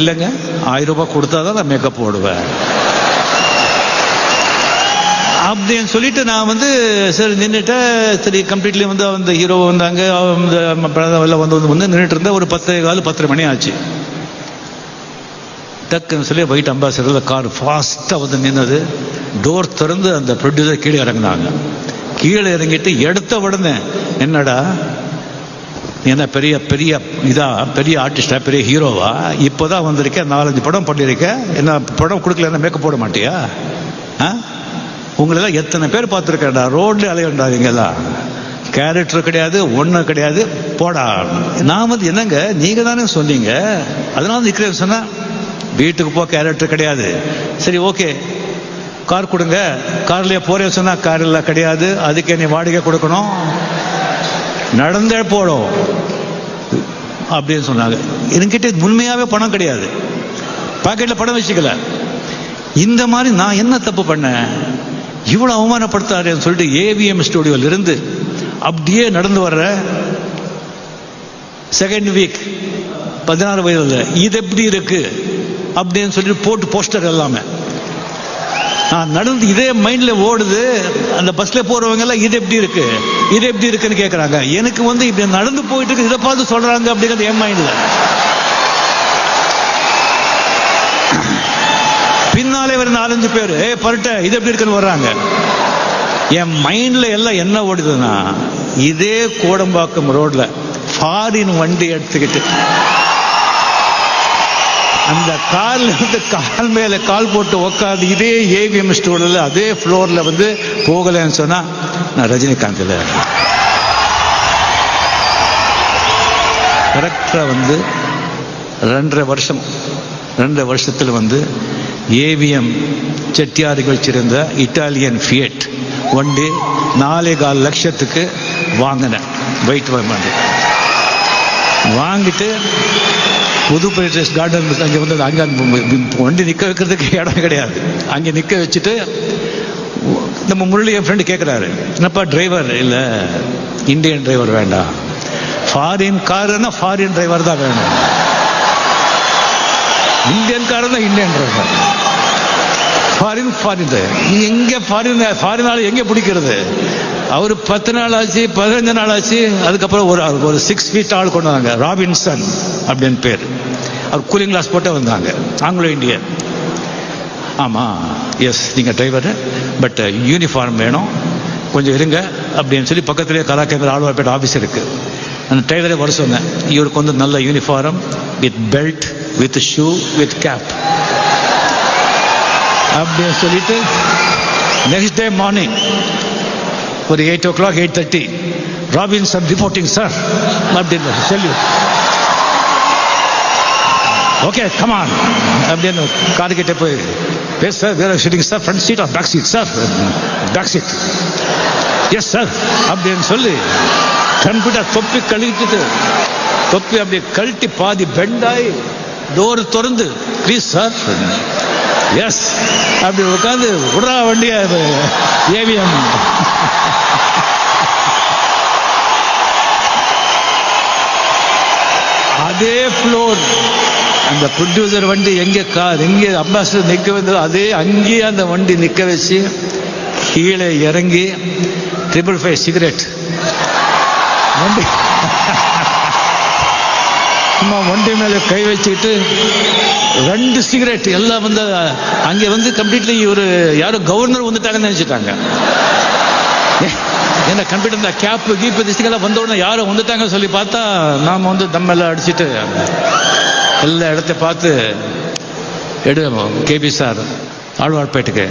இல்லைங்க, 1000 ரூபாய் கொடுத்தா தான் நான் மேக்கப் போடுவேன் அப்படின்னு சொல்லிட்டு நான் வந்து சரி நின்றுட்டேன். சரி கம்ப்ளீட்லி வந்து அந்த ஹீரோ வந்தாங்க, எல்லாம் வந்து நின்றுட்டு இருந்தேன். ஒரு 10:15 மணி ஆச்சு. டக்குன்னு சொல்லி ஒயிட் அம்பாசிடரில் கார் ஃபாஸ்ட்டாக வந்து நின்னது. டோர் திறந்து அந்த ப்ரொடியூசர் கீழே இறங்கினாங்க. கீழே இறங்கிட்டு எடுத்த உடனே, என்னடா என்ன பெரிய பெரிய பெரிய ஆர்டிஸ்டா, பெரிய ஹீரோவா, இப்போதான் வந்திருக்கேன், 4-5 படம் பண்ணியிருக்கேன், என்ன படம் கொடுக்கல மேக்கப் போட மாட்டியா? உங்களெல்லாம் எத்தனை பேர் பார்த்துருக்கேன்டா, ரோட்ல அலையண்டாதீங்கலாம், கேரக்டர் கிடையாது, ஒன்றும் கிடையாது, போடா. நான் வந்து என்னங்க நீங்க தானே சொன்னீங்க, அதனால நிற்கிறேன்னு சொன்னா, வீட்டுக்கு போ, கேரக்டர் கிடையாது. சரி ஓகே, கார் கொடுங்க, கார்லயே போறேன்னு சொன்னா, கார் எல்லாம் கிடையாது, அதுக்கு நீ வாடகை கொடுக்கணும், நடந்தே போடும் அப்படின்னு சொன்னாங்க. என்கிட்ட உண்மையாவே பணம் கிடையாது, பாக்கெட்ல பணம் வச்சுக்கல. இந்த மாதிரி நான் என்ன தப்பு பண்ணேன், இவ்வளவு அவமானப்படுத்தாருன்னு சொல்லிட்டு ஏவிஎம் ஸ்டுடியோல இருந்து அப்படியே நடந்து வர்ற செகண்ட் வீக் 16 வயதுல இது எப்படி இருக்கு அப்படின்னு சொல்லிட்டு போட்டு போஸ்டர் எல்லாமே நான் நடந்து இதே மைண்ட்ல ஓடுது. அந்த பஸ்ல போறவங்க எல்லாம் இது எப்படி இருக்கு, இது எப்படி இருக்குன்னு கேட்கறாங்க. எனக்கு வந்து இப்படி நடந்து போயிட்டு இருக்கு, இதை பார்த்து சொல்றாங்க அப்படிங்கிறது என் மைண்ட்ல. பின்னாலே ஒரு 4-5 பேர் பரட்ட இது எப்படி இருக்குன்னு வர்றாங்க. என் மைண்ட்ல எல்லாம் என்ன ஓடுதுன்னா, இதே கோடம்பாக்கம் ரோட்ல ஃபாரின் வண்டி எடுத்துக்கிட்டு அந்த கார்ல வந்து கால் மேல கால் போட்டு உட்காந்து இதே ஏவிஎம் ஸ்டூடியோல அதே ஃப்ளோர்ல வந்து போகலன்னு சொன்னா நான் ரஜினிகாந்த் இல்ல. கரெக்டா வந்து 2.5 வருஷத்துல வந்து ஏவிஎம் செட்டியார்கள் வச்சிருந்த இட்டாலியன் ஃபியட் வண்டி 4.25 லட்சத்துக்கு வாங்கினேன். வெயிட் வாங்கிட்டு புது பேட்டஸ் கார்டன் அங்கே வந்து அங்கே வண்டி நிற்க வைக்கிறதுக்கு இடம் கிடையாது. அங்கே நிற்க வச்சுட்டு நம்ம முரளி என் ஃப்ரெண்டு கேட்குறாரு, என்னப்பா டிரைவர் இல்லை, இந்தியன் டிரைவர் வேண்டாம், ஃபாரின் காருன்னா ஃபாரின் டிரைவர் தான் வேணும், இந்தியன் கார் தான் இந்தியன் டிரைவர், ஃபாரின் டிரைவர். எங்கே ஃபாரினால எங்கே பிடிக்கிறது? அவர் 10 நாள் ஆச்சு, 15 நாள் ஆச்சு. அதுக்கப்புறம் ஒரு 6 ஃபீட் ஆள் கொண்டு வந்தாங்க, ராபின்சன் அப்படின்னு பேர். அவர் கூலிங் கிளாஸ் போட்டே வந்தாங்க, ஆங்கிலோ இந்தியன். ஆமா எஸ் நீங்க டிரைவர், பட் யூனிஃபார்ம் வேணும், கொஞ்சம் இருங்க அப்படின்னு சொல்லி பக்கத்திலேயே கலாக்கேந்திர ஆழ்வார்பேட்டை ஆஃபீஸ் இருக்கு, அந்த டிரைவரே வர சொன்னேன். இவருக்கு வந்து நல்ல uniform with belt, with shoe, with cap அப்படின்னு சொல்லிட்டு நெக்ஸ்ட் டே மார்னிங் ஒரு 8 o'clock 8:30 ராபின்சன் ரிப்போர்ட்டிங் சார் அப்படின்னு சொல்லி, ஓகே கமான் அப்படின்னு கார் கிட்ட போய் பேச சார், வேற shooting sir, front seat or back seat sir, back seat, yes sir அப்படின்னு சொல்லி கம்ப்யூட்டர் தொப்பி கழுவிட்டு தொப்பி அப்படியே கழட்டி பாதி பெண்டாய் டோர் திறந்து ப்ளீஸ் சார், எஸ் அப்படி உட்காந்து விடுறா வண்டியா ஏவிஎம். அதே ஃப்ளோர் அந்த ப்ரொடியூசர் வண்டி எங்கே கார் எங்கே அம்பாசிடர் நிற்க வந்தது, அதே அங்கேயே அந்த வண்டி நிற்க வச்சு கீழே இறங்கி 555 சிகரெட் வண்டி சும்மா வண்டி மேலே கை வச்சுக்கிட்டு 2 சிகரெட் எல்லாம் வந்து அங்கே வந்து கம்ப்ளீட்லி ஒரு யாரோ கவர்னர் வந்துட்டாங்கன்னு நினைச்சிட்டாங்க. ஏன்னா கம்ப்யூட்டர் கேப்பு கீப்பு திஸ்டிங்கெல்லாம் வந்த உடனே யாரும் வந்துட்டாங்கன்னு சொல்லி பார்த்தா நாம் வந்து தம்மெல்லாம் அடிச்சுட்டு எல்லா இடத்த பார்த்து கேபி சார் ஆழ்வார்பேட்டுக்கு